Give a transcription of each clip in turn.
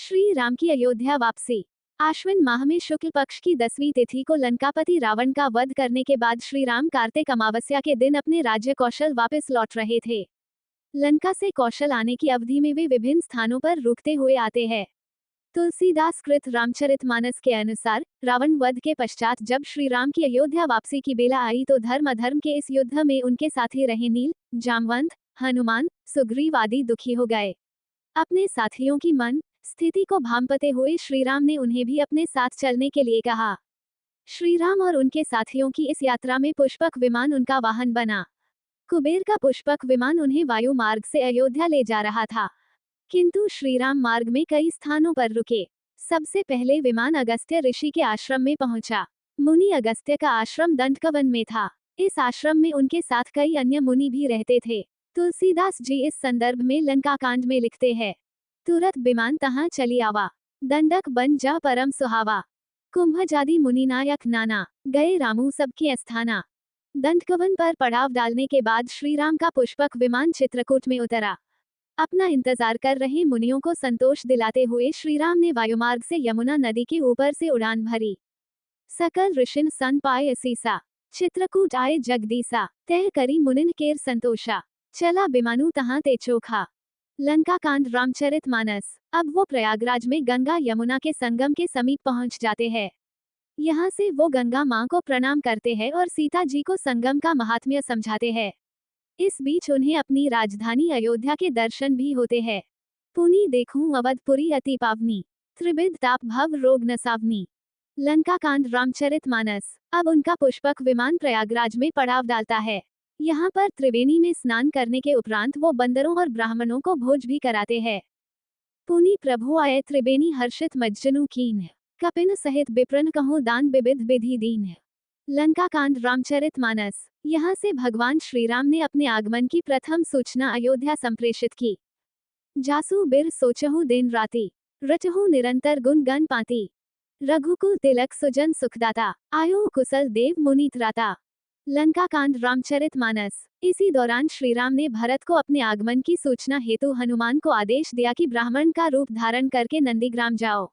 श्री राम की अयोध्या वापसी। आश्विन माह में शुक्ल पक्ष की 10वीं तिथि को लंकापति रावण का वध करने के बाद श्री राम कार्तिक अमावस्या के दिन अपने राज्य कौशल वापस लौट रहे थे। लंका से कौशल आने की अवधि में वे विभिन्न स्थानों पर रुकते हुए आते हैं। तुलसीदास कृत रामचरितमानस के अनुसार रावण वध के पश्चात जब श्री राम की अयोध्या वापसी की बेला आई तो धर्म अधर्म के इस युद्ध में उनके साथी रहे नील, जामवंत, हनुमान, सुग्रीव आदि दुखी हो गए। अपने साथियों की मन स्थिति को भांपते हुए श्री राम ने उन्हें भी अपने साथ चलने के लिए कहा। श्री राम और उनके साथियों की इस यात्रा में पुष्पक विमान उनका वाहन बना। कुबेर का पुष्पक विमान उन्हें वायु मार्ग से अयोध्या ले जा रहा था, किंतु श्री राम मार्ग में कई स्थानों पर रुके। सबसे पहले विमान अगस्त्य ऋषि के आश्रम में पहुंचा। मुनि अगस्त्य का आश्रम दंडकवन में था। इस आश्रम में उनके साथ कई अन्य मुनि भी रहते थे। तुलसीदास जी इस संदर्भ में लंका कांड में लिखते हैं, तुरत विमान तहाँ चली आवा, दंडक बन जा परम सुहावा। कुंभजादि मुनि नायक नाना, गए रामू सबके अस्थाना। दंडकवन पर पड़ाव डालने के बाद श्री राम का पुष्पक विमान चित्रकूट में उतरा। अपना इंतजार कर रहे मुनियों को संतोष दिलाते हुए श्री राम ने वायुमार्ग से यमुना नदी के ऊपर से उड़ान भरी। सकल ऋषिन सन पाए असीसा, चित्रकूट आए जगदीसा, तह करी मुनिन केर संतोषा, चला विमानु तहाँ ते चोखा। लंका कांड रामचरितमानस। अब वो प्रयागराज में गंगा यमुना के संगम के समीप पहुंच जाते हैं। यहाँ से वो गंगा मां को प्रणाम करते हैं और सीता जी को संगम का महात्म्य समझाते हैं। इस बीच उन्हें अपनी राजधानी अयोध्या के दर्शन भी होते हैं। पुनी देखूं अवधपुरी अति पावनी, त्रिविध ताप भव रोग नसावनी। लंका कांड रामचरितमानस। अब उनका पुष्पक विमान प्रयागराज में पड़ाव डालता है। यहाँ पर त्रिवेणी में स्नान करने के उपरांत वो बंदरों और ब्राह्मणों को भोज भी कराते हैं। पुनि प्रभु आए त्रिवेणी हर्षित मज्जनु कीन, कपिन सहित विप्रन कहो दान विविध विधि दीन। लंका कांड रामचरितमानस। यहाँ से भगवान श्री राम ने अपने आगमन की प्रथम सूचना अयोध्या संप्रेषित की। जासु बिर सोचहु दिन राति, रचहु निरंतर गुण गण पाती। रघुकुल तिलक सुजन सुखदाता, आयु कुशल देव मुनि त्राता। लंका कांड रामचरितमानस। इसी दौरान श्री राम ने भरत को अपने आगमन की सूचना हेतु हनुमान को आदेश दिया कि ब्राह्मण का रूप धारण करके नंदीग्राम जाओ।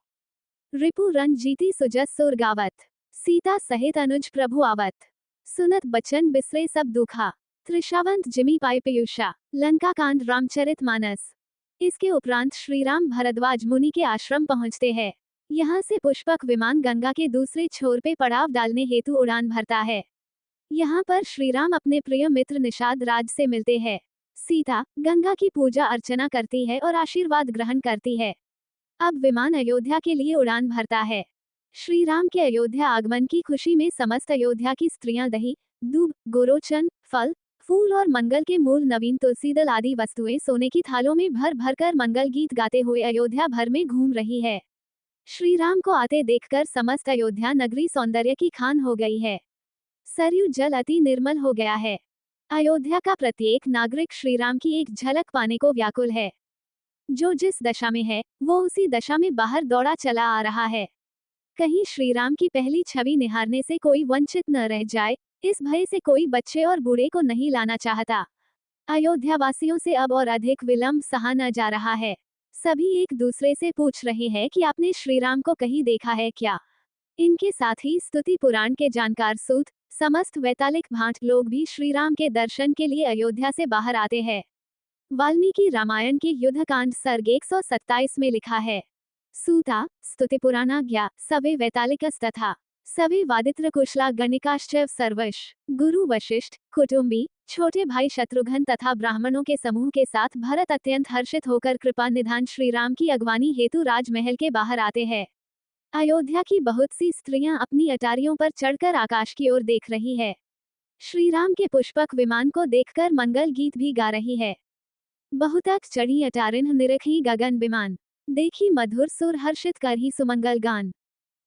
रिपु रन जीती सुजस सुर गावत, सीता सहित अनुज प्रभु आवत। सुनत बचन बिसरे सब दुखा, त्रिशावंत जिमी पाए पीयूषा। लंका कांड रामचरितमानस। इसके उपरांत श्री राम भरद्वाज मुनि के आश्रम पहुंचते हैं। यहाँ से पुष्पक विमान गंगा के दूसरे छोर पे पड़ाव डालने हेतु उड़ान भरता है। यहाँ पर श्री राम अपने प्रिय मित्र निषाद राज से मिलते हैं। सीता गंगा की पूजा अर्चना करती है और आशीर्वाद ग्रहण करती है। अब विमान अयोध्या के लिए उड़ान भरता है। श्री राम के अयोध्या आगमन की खुशी में समस्त अयोध्या की स्त्रियां दही, दूब, गोरोचन, फल, फूल और मंगल के मूल नवीन तुलसीदल आदि वस्तुएं सोने की थालों में भर भर कर मंगल गीत गाते हुए अयोध्या भर में घूम रही है। श्री राम को आते देखकर समस्त अयोध्या नगरी सौंदर्य की खान हो गई है। सरयू जल अति निर्मल हो गया है। अयोध्या का प्रत्येक नागरिक श्री राम की एक झलक पाने को व्याकुल है। जो जिस दशा में है वो उसी दशा में बाहर दौड़ा चला आ रहा है। कहीं श्री राम की पहली छवि निहारने से कोई वंचित न रह जाए, इस भय से कोई बच्चे और बूढ़े को नहीं लाना चाहता। अयोध्या वासियों से अब और अधिक विलंब सहा न जा रहा है। सभी एक दूसरे से पूछ रहे हैं कि आपने श्री राम को कहीं देखा है क्या। इनके साथ ही स्तुति पुराण के जानकार सूत समस्त वैतालिक भांट लोग भी श्री राम के दर्शन के लिए अयोध्या से बाहर आते हैं। वाल्मीकि रामायण के युद्धकांड सर्ग 127 में लिखा है, सूता स्तुति पुराणाज्ञा सवे वैतालिकस्तथा सवे वादित्र कुशला गणिकाश्चैव सर्वश। गुरु वशिष्ठ, कुटुंबी, छोटे भाई शत्रुघ्न तथा ब्राह्मणों के समूह के साथ भरत अत्यंत हर्षित होकर कृपा निधान श्री राम की अगवानी हेतु राजमहल के बाहर आते हैं। अयोध्या की बहुत सी स्त्रियां अपनी अटारियों पर चढ़कर आकाश की ओर देख रही है। श्री राम के पुष्पक विमान को देखकर मंगल गीत भी गा रही है। बहुतक चढ़ी अटारिन निरखी गगन विमान, देखी मधुर सुर हर्षित करही सुमंगल गान।